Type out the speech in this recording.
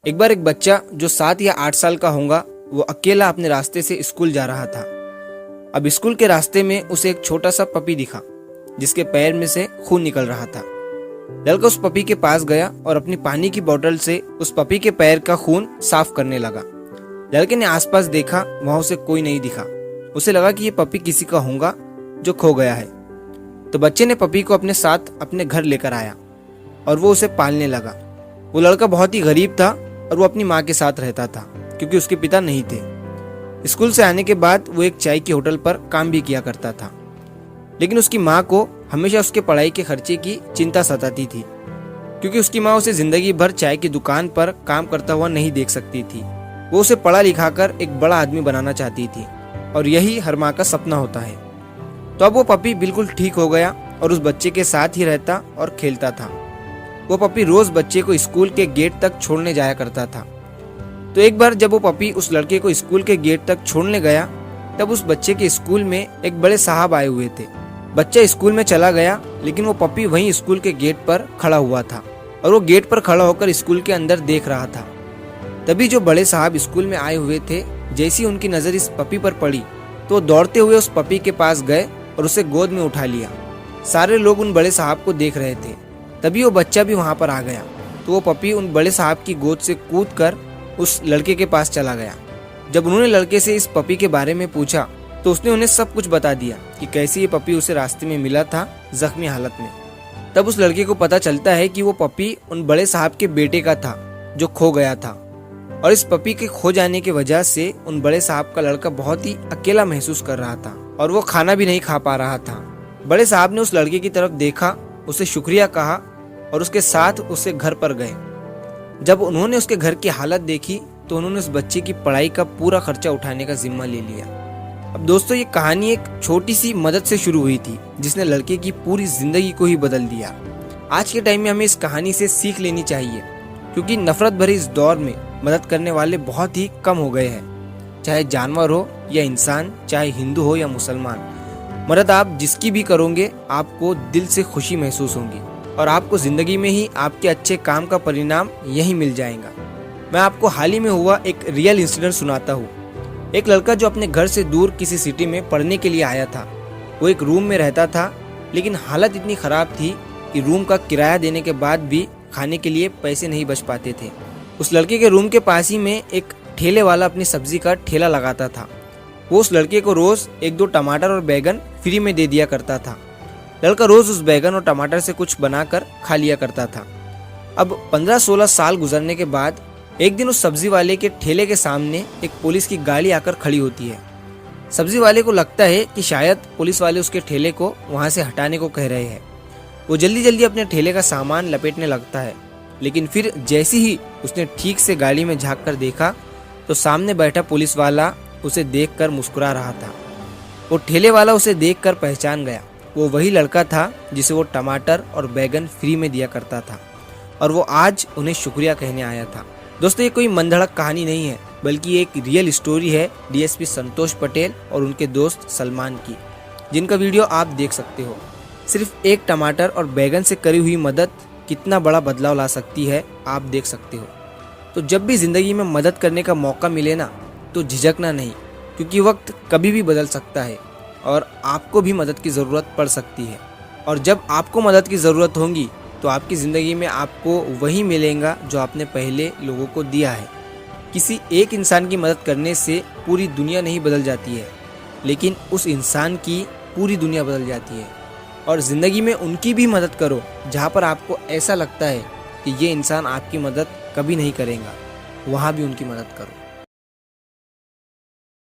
एक बार एक बच्चा जो 7 या 8 साल का होगा वो अकेला अपने रास्ते से स्कूल जा रहा था। अब स्कूल के रास्ते में उसे एक छोटा सा पपी दिखा जिसके पैर में से खून निकल रहा था। लड़का उस पपी के पास गया और अपनी पानी की बोतल से उस पपी के पैर का खून साफ करने लगा। लड़के ने आसपास देखा, वहां उसे कोई नहीं दिखा। उसे लगा कि ये पपी किसी का होगा जो खो गया है। तो बच्चे ने पपी को अपने साथ अपने घर लेकर आया और वो उसे पालने लगा। वो लड़का बहुत ही गरीब था और वो अपनी माँ के साथ रहता था क्योंकि उसके पिता नहीं थे। स्कूल से आने के बाद वो एक चाय की होटल पर काम भी किया करता था, लेकिन उसकी माँ को हमेशा उसके पढ़ाई के खर्चे की चिंता सताती थी क्योंकि उसकी माँ उसे जिंदगी भर चाय की दुकान पर काम करता हुआ नहीं देख सकती थी। वो उसे पढ़ा लिखा कर एक बड़ा आदमी बनाना चाहती थी और यही हर माँ का सपना होता है। तो अब वो पपी बिल्कुल ठीक हो गया और उस बच्चे के साथ ही रहता और खेलता था। वो पपी रोज बच्चे को स्कूल के गेट तक छोड़ने जाया करता था। तो एक बार जब वो पपी उस लड़के को स्कूल के गेट तक छोड़ने गया तब उस बच्चे के स्कूल में एक बड़े साहब आए हुए थे। बच्चा स्कूल में चला गया लेकिन वो पपी वहीं स्कूल के गेट पर खड़ा हुआ था और वो गेट पर खड़ा होकर स्कूल के अंदर देख रहा था। तभी जो बड़े साहब स्कूल में आए हुए थे, जैसी उनकी नजर इस पपी पर पड़ी तो दौड़ते हुए उस पपी के पास गए और उसे गोद में उठा लिया। सारे लोग उन बड़े साहब को देख रहे थे। तभी वो बच्चा भी वहां पर आ गया तो वो पपी उन बड़े साहब की गोद से कूदकर उस लड़के के पास चला गया। जब उन्होंने लड़के से इस पपी के बारे में पूछा तो उसने उन्हें सब कुछ बता दिया कि कैसे ये पपी उसे रास्ते में मिला था जख्मी हालत में। तब उस लड़के को पता चलता है कि वो पपी उन बड़े साहब के बेटे का था जो खो गया था और इस पपी के खो जाने की वजह से उन बड़े साहब का लड़का बहुत ही अकेला महसूस कर रहा था और वो खाना भी नहीं खा पा रहा था। बड़े साहब ने उस लड़के की तरफ देखा, उसे शुक्रिया कहा और उसके साथ उसके घर पर गए। जब उन्होंने उसके घर की हालत देखी तो उन्होंने उस बच्चे की पढ़ाई का पूरा खर्चा उठाने का जिम्मा ले लिया। अब दोस्तों, ये कहानी एक छोटी सी मदद से शुरू हुई थी जिसने लड़के की पूरी जिंदगी को ही बदल दिया। आज के टाइम में हमें इस कहानी से सीख लेनी चाहिए क्योंकि नफरत भरी इस दौर में मदद करने वाले बहुत ही कम हो गए हैं। चाहे जानवर हो या इंसान, चाहे हिंदू हो या मुसलमान, मदद आप जिसकी भी करोगे आपको दिल से खुशी महसूस होगी और आपको जिंदगी में ही आपके अच्छे काम का परिणाम यही मिल जाएगा। मैं आपको हाल ही में हुआ एक रियल इंसिडेंट सुनाता हूँ। एक लड़का जो अपने घर से दूर किसी सिटी में पढ़ने के लिए आया था, वो एक रूम में रहता था लेकिन हालत इतनी खराब थी कि रूम का किराया देने के बाद भी खाने के लिए पैसे नहीं बच पाते थे। उस लड़के के रूम के पास ही में एक ठेले वाला अपनी सब्जी का ठेला लगाता था। वो उस लड़के को रोज 1-2 टमाटर और बैगन फ्री में दे दिया करता था। लड़का रोज उस बैगन और टमाटर से कुछ बनाकर खा लिया करता था। अब 15-16 साल गुजरने के बाद एक दिन उस सब्जी वाले के ठेले के सामने एक पुलिस की गाड़ी आकर खड़ी होती है। सब्जी वाले को लगता है कि शायद पुलिस वाले उसके ठेले को वहां से हटाने को कह रहे हैं। वो जल्दी जल्दी अपने ठेले का सामान लपेटने लगता है, लेकिन फिर जैसे ही उसने ठीक से गाड़ी में झांक कर देखा तो सामने बैठा पुलिस वाला उसे देखकर मुस्कुरा रहा था। वो ठेले वाला उसे देखकर पहचान गया। वो वही लड़का था जिसे वो टमाटर और बैगन फ्री में दिया करता था और वो आज उन्हें शुक्रिया कहने आया था। दोस्तों, ये कोई मनधड़क कहानी नहीं है बल्कि एक रियल स्टोरी है डीएसपी संतोष पटेल और उनके दोस्त सलमान की, जिनका वीडियो आप देख सकते हो। सिर्फ एक टमाटर और बैगन से करी हुई मदद कितना बड़ा बदलाव ला सकती है आप देख सकते हो। तो जब भी जिंदगी में मदद करने का मौका मिले ना तो झिझकना नहीं, क्योंकि वक्त कभी भी बदल सकता है और आपको भी मदद की ज़रूरत पड़ सकती है। और जब आपको मदद की ज़रूरत होगी तो आपकी ज़िंदगी में आपको वही मिलेगा जो आपने पहले लोगों को दिया है। किसी एक इंसान की मदद करने से पूरी दुनिया नहीं बदल जाती है, लेकिन उस इंसान की पूरी दुनिया बदल जाती है। और ज़िंदगी में उनकी भी मदद करो जहाँ पर आपको ऐसा लगता है कि ये इंसान आपकी मदद कभी नहीं करेगा, वहाँ भी उनकी मदद करो।